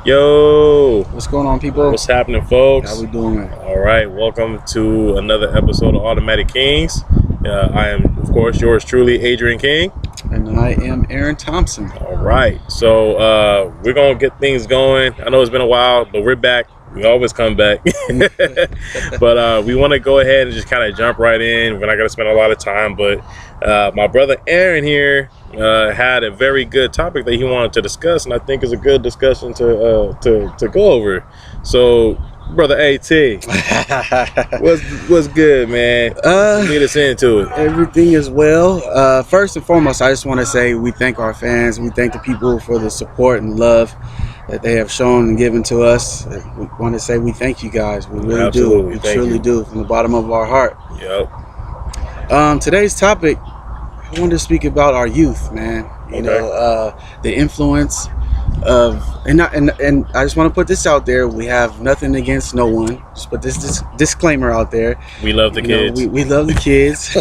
Yo, What's going on, people? what's happening, folks? How we doing? All right, welcome to another episode of Automatic Kings. I am, of course, yours truly, Adrian King. And I am Aaron Thompson. All right, so we're gonna get things going. I know it's been a while, but we're back. We always come back. But we want to go ahead and just kind of jump right in. We're not gonna spend a lot of time, but my brother Aaron here had a very good topic that he wanted to discuss, and I think is a good discussion to go over. So, brother AT, what's good, man? Lead us into it. Everything is well. First and foremost, I just want to say we thank our fans. We thank the people for the support and love that they have shown and given to us. We want to say we thank you guys. We really Absolutely. do. We truly do from the bottom of our heart. Yep. Today's topic, I want to speak about our youth, man. You know, the influence of, and I just want to put this out there. We have nothing against no one. Just put this disclaimer out there. We love the kids. We love the kids.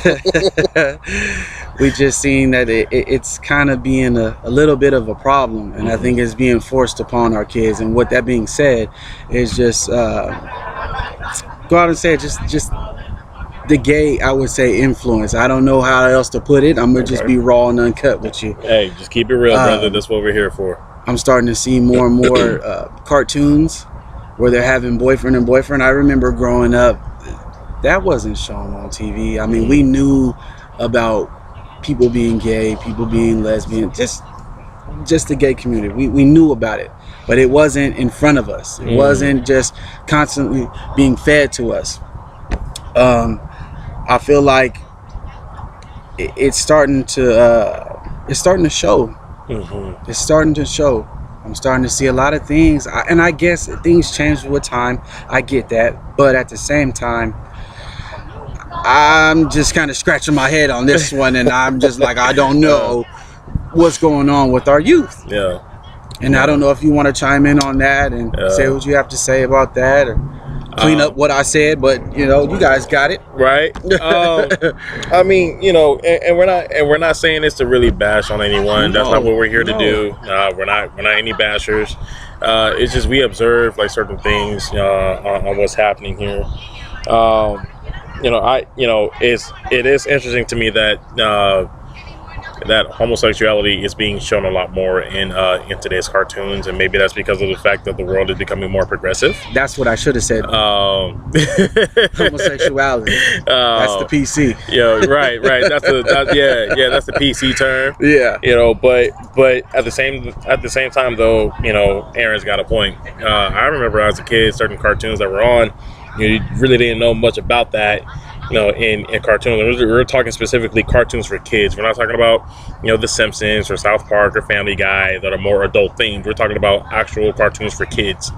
We just seen that it's kind of being a little bit of a problem, and I think it's being forced upon our kids. And with that being said, is just go out and say it, just the gay, I would say, influence. I don't know how else to put it. I'm gonna just be raw and uncut with you. Hey, just keep it real, brother. That's what we're here for. I'm starting to see more and more cartoons where they're having boyfriend and boyfriend. I remember growing up, that wasn't shown on TV. I mean, we knew about people being gay, people being lesbian, just the gay community. We knew about it, but it wasn't in front of us. It wasn't just constantly being fed to us. I feel like it's starting to show. It's starting to show. I'm starting to see a lot of things, and I guess things change with time. I get that, but at the same time, I'm just kind of scratching my head on this one, and I'm just like, I don't know what's going on with our youth. Yeah. And I don't know if you want to chime in on that and say what you have to say about that, or clean up what I said, but you guys got it right. I mean, and we're not saying this to really bash on anyone. That's not what we're here to do. We're not any bashers. It's just we observe like certain things on what's happening here. It is interesting to me that that homosexuality is being shown a lot more in today's cartoons, and maybe that's because of the fact that the world is becoming more progressive. That's what I should have said. Homosexuality. That's the PC. Yeah, right. That's that's the PC term. Yeah. But at the same time though, Aaron's got a point. I remember as a kid, certain cartoons that were on, you really didn't know much about that. In cartoons, we're talking specifically cartoons for kids. We're not talking about, The Simpsons or South Park or Family Guy that are more adult themed. We're talking about actual cartoons for kids,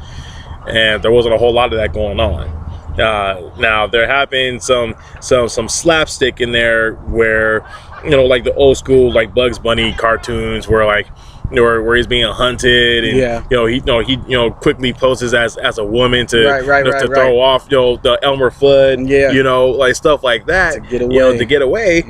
and there wasn't a whole lot of that going on. Now there have been some slapstick in there where, like the old school like Bugs Bunny cartoons where like. Where he's being hunted, and he quickly poses as a woman to throw off the Elmer Fudd, like stuff like that, to get away.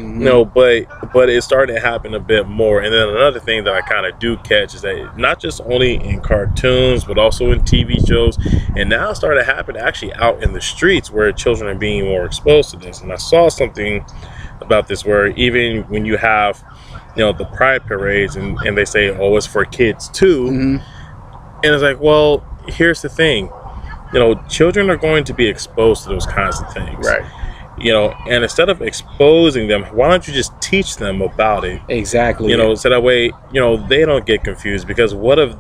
But it's starting to happen a bit more. And then another thing that I kind of do catch is that not just only in cartoons but also in TV shows, and now it's starting to happen actually out in the streets where children are being more exposed to this. And I saw something about this where even when you have the pride parades and they say, oh, it's for kids too. And it's like, well, here's the thing. Children are going to be exposed to those kinds of things. Right. And instead of exposing them, why don't you just teach them about it? Exactly. So that way, they don't get confused, because what if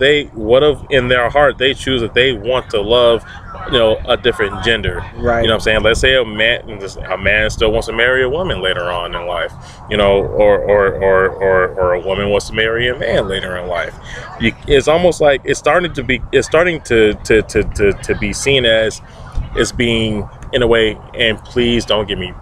in their heart they choose that they want to love a different gender, right? What I'm saying? Let's say a man still wants to marry a woman later on in life, or a woman wants to marry a man later in life. It's almost like it's starting to be seen as being, in a way, and please don't get me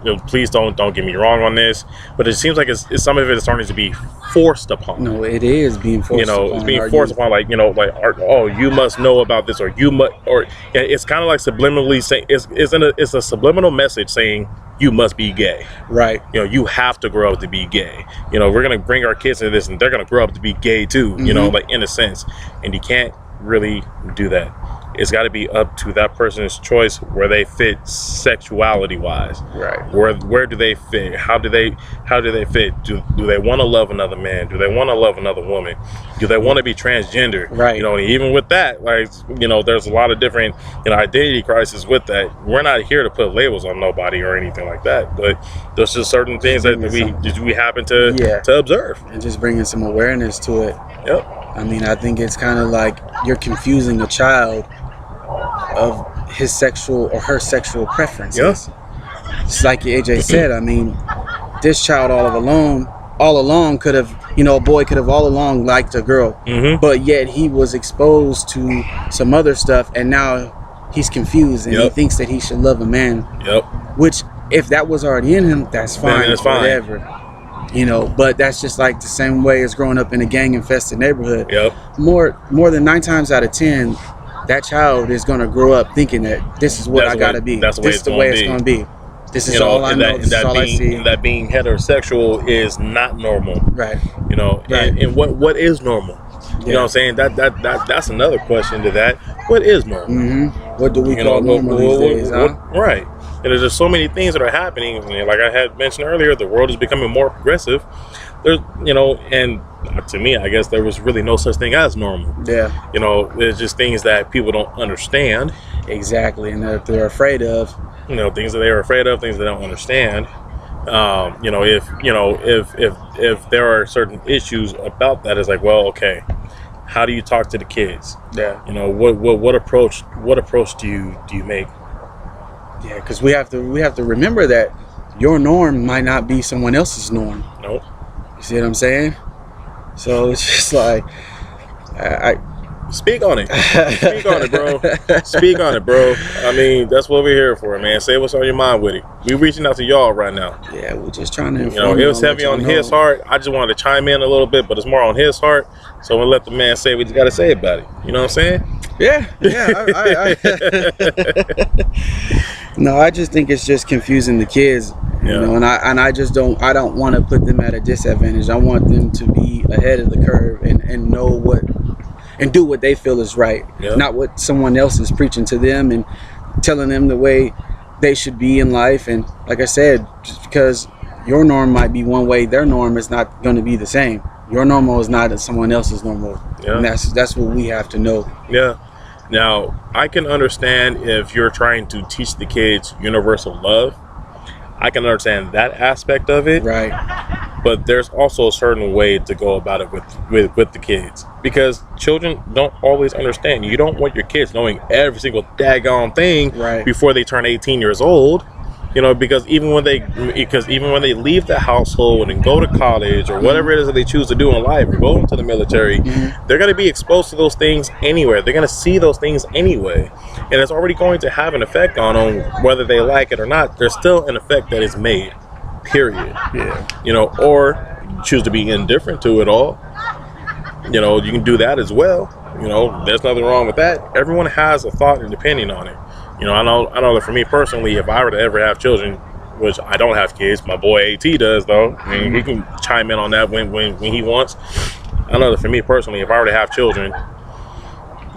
wrong on this, but it seems like it's some of it is starting to be forced upon. No, it is being forced upon. It's being forced upon, like, you must know about this, or you must, or it's kind of like subliminally saying, it's a subliminal message saying you must be gay. Right. You have to grow up to be gay. We're going to bring our kids into this and they're going to grow up to be gay too, like, in a sense. And you can't really do that. It's got to be up to that person's choice where they fit sexuality wise. Right. Where do they fit? How do they fit? Do they want to love another man? Do they want to love another woman? Do they want to be transgender? Right. You know, and even with that, like, you know, there's a lot of different, you know, identity crisis with that. We're not here to put labels on nobody or anything like that, but there's just certain things that we happen to observe, and just bringing some awareness to it. Yep. I mean, I think it's kind of like you're confusing a child of his sexual or her sexual preferences. Yes. Just like AJ said, I mean, this child all along could have, you know, a boy could have all along liked a girl, but yet he was exposed to some other stuff, and now he's confused and he thinks that he should love a man. Yep. Which, if that was already in him, that's fine. Then it's fine. Whatever. You know, but that's just like the same way as growing up in a gang-infested neighborhood. Yep. More than 9 times out of 10, that child is going to grow up thinking that this is what I got to be. That's this is the way it's going to be. This is all I know. This is all I see. And that being heterosexual is not normal. Right. You know, Right. and what is normal? You know what I'm saying? That's another question to that. What is normal? What do we call normal these days? Right. And there's just so many things that are happening. And like I had mentioned earlier, the world is becoming more progressive. There's, you know, and to me, I guess there was really no such thing as normal. Yeah. You know, there's just things that people don't understand. Exactly, and that they're afraid of. You know, things that they're afraid of, things they don't understand. You know, if there are certain issues about that, it's like, well, okay, how do you talk to the kids? Yeah. You know, what approach do you make? Yeah, because we have to remember that your norm might not be someone else's norm. Nope. You see what I'm saying? So it's just like, I speak on it. Speak on it, bro. Speak on it, bro. I mean, that's what we're here for, man. Say what's on your mind with it. We're reaching out to y'all right now. Yeah, we're just trying to. You know, it was heavy on his heart. I just wanted to chime in a little bit, but it's more on his heart. So I'm gonna let the man say what he's got to say about it. You know what I'm saying? Yeah. No, I just think it's just confusing the kids. You know, and I just don't want to put them at a disadvantage. I want them to be ahead of the curve and know what and do what they feel is right, not what someone else is preaching to them and telling them the way they should be in life. And like I said, just because your norm might be one way, their norm is not going to be the same. Your normal is not someone else's normal, and that's what we have to know. Yeah. Now, I can understand if you're trying to teach the kids universal love. I can understand that aspect of it. Right. But there's also a certain way to go about it with the kids, because children don't always understand. You don't want your kids knowing every single daggone thing before they turn 18 years old. You know, because even when they leave the household and go to college or whatever it is that they choose to do in life, or go into the military, they're going to be exposed to those things anywhere. They're going to see those things anyway, and it's already going to have an effect on them, whether they like it or not. There's still an effect that is made. Period. Yeah. You know, or choose to be indifferent to it all. You know, you can do that as well. You know, there's nothing wrong with that. Everyone has a thought and opinion on it. You know, I know that for me personally, if I were to ever have children, which I don't have kids, my boy AT does though. I mean, he can chime in on that when he wants. I know that for me personally, if I were to have children, I'm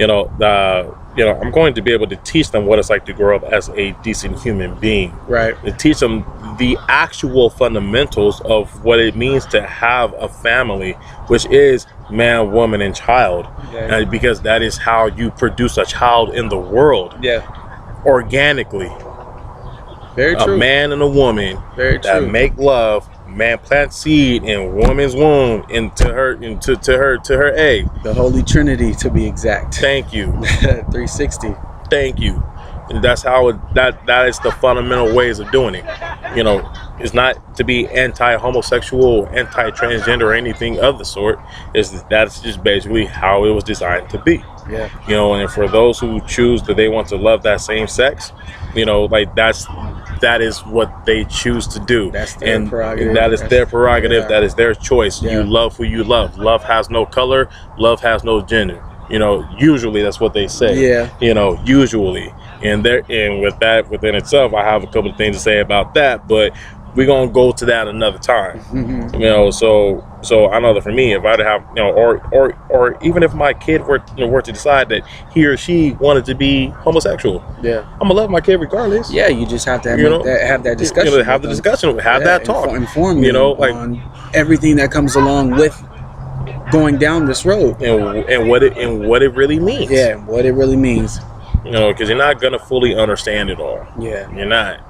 going to be able to teach them what it's like to grow up as a decent human being. Right. To teach them the actual fundamentals of what it means to have a family, which is man, woman, and child. Yeah. Because that is how you produce a child in the world. Yeah. Organically. Very true. A man and a woman that make love. Man plants seed in woman's womb into her egg. The Holy Trinity, to be exact. Thank you. 360. Thank you. And that's how that is the fundamental ways of doing it. You know, it's not to be anti-homosexual, anti-transgender, or anything of the sort. That's just basically how it was designed to be. Yeah. You know, and for those who choose that they want to love that same sex, you know, like that is what they choose to do. That's their prerogative. And that is their prerogative. Yeah. That is their choice. Yeah. You love who you love. Love has no color. Love has no gender. You know, usually that's what they say. Yeah. You know, usually. And with that within itself, I have a couple of things to say about that. But we're gonna go to that another time. You know, so I know that for me, if I'd have, you know, or even if my kid were to decide that he or she wanted to be homosexual, I'm gonna love my kid regardless. Yeah, you just have to have that discussion. You know, have the discussion, have that talk, inform you know, like on everything that comes along with going down this road, and what it really means. Yeah, what it really means. You know, because you're not gonna fully understand it all. Yeah, you're not.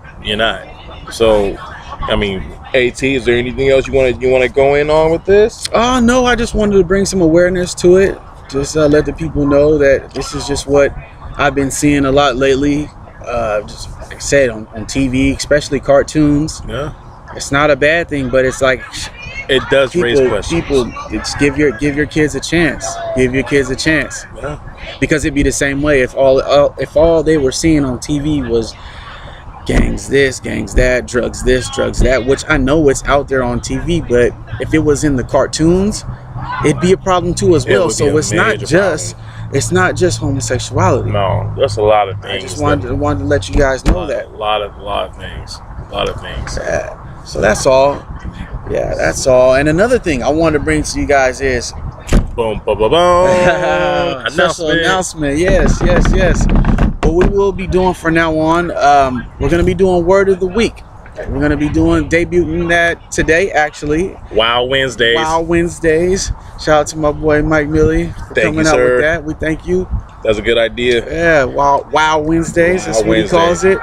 So, I mean, AT, is there anything else you want to go in on with this? No, I just wanted to bring some awareness to it. Just let the people know that this is just what I've been seeing a lot lately. Just like I said, on TV, especially cartoons. Yeah, it's not a bad thing, but it's like it does raise questions. People, it's give your kids a chance. Give your kids a chance. Yeah. Because it'd be the same way if all they were seeing on TV was gangs this, gangs that, drugs this, drugs that, which I know it's out there on TV, but if it was in the cartoons, it'd be a problem too as well. So it's not just homosexuality. No, there's a lot of things. I just wanted to let you guys know that. A lot of things. Yeah. So that's all. Yeah, that's all. And another thing I wanted to bring to you guys is boom, boom, boom, boom. Announcement. Yes. What we will be doing from now on, we're going to be doing Word of the Week. We're going to be debuting that today, actually. Wow Wednesdays. Shout out to my boy Mike Millie for coming out with that. We thank you. That's a good idea. Yeah, Wow Wednesdays. That's what he calls it.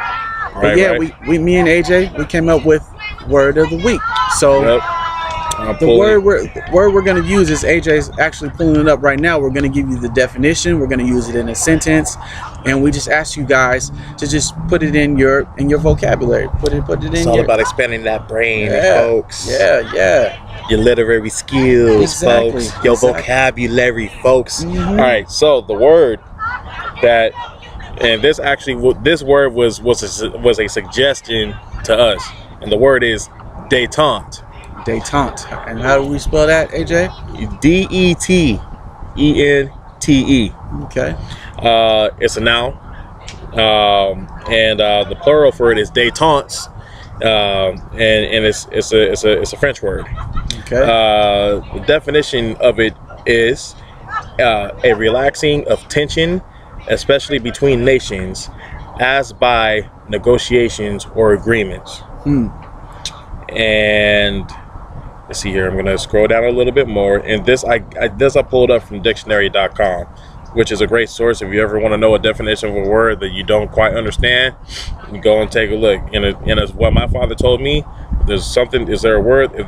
But me and AJ, we came up with Word of the Week. So the word we're going to use is AJ's actually pulling it up right now. We're going to give you the definition. We're going to use it in a sentence, and we just ask you guys to just put it in your vocabulary. Put it in. It's all about expanding that brain, folks. Yeah. Your literary skills, folks. Your vocabulary, folks. Mm-hmm. All right. So the word that, and this word was a suggestion to us, and the word is detente. Detente. And how do we spell that, AJ? Detente. Okay. It's a noun, and the plural for it is détentes, and it's a French word. Okay. The definition of it is a relaxing of tension, especially between nations, as by negotiations or agreements. And let's see here. I'm going to scroll down a little bit more. And this I pulled up from dictionary.com, which is a great source. If you ever want to know a definition of a word that you don't quite understand, you go and take a look. And as what my father told me, if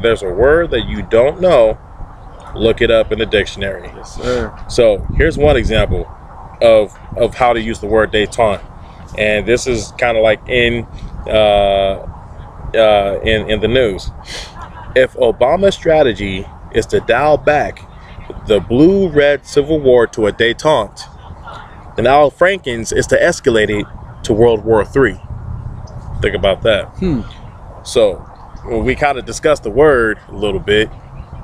there's a word that you don't know, look it up in the dictionary. Yes, sir. So here's one example of how to use the word détente. And this is kind of like in the news. If Obama's strategy is to dial back the blue-red civil war to a détente, then Al Franken's is to escalate it to World War III. Think about that. So we kind of discussed the word a little bit,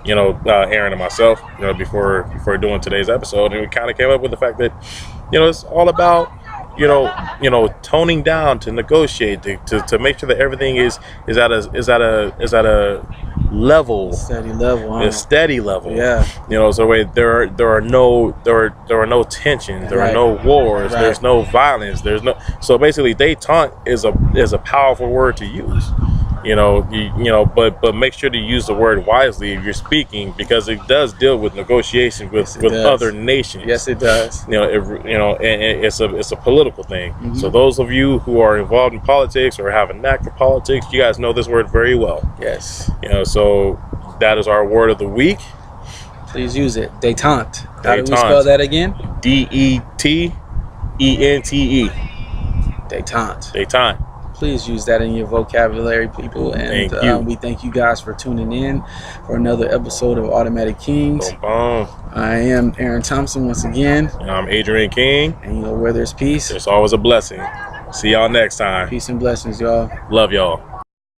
Aaron and myself, before doing today's episode, and we kind of came up with the fact that, it's all about toning down to negotiate, to make sure that everything is at a level, steady level. Yeah. So there are no tensions, there are no wars, there's no violence, so basically détente is a powerful word to use. But make sure to use the word wisely if you're speaking, because it does deal with negotiation with other nations. Yes, it does. And it's a political thing. Mm-hmm. So those of you who are involved in politics or have a knack for politics, you guys know this word very well. Yes. So that is our word of the week. Please use it. Détente. How do we spell that again? Detente. Détente. Détente. Please use that in your vocabulary, people. And we thank you guys for tuning in for another episode of Automatic Kings. I am Aaron Thompson once again. And I'm Adrian King. And where there's peace, there's always a blessing. See y'all next time. Peace and blessings, y'all. Love y'all.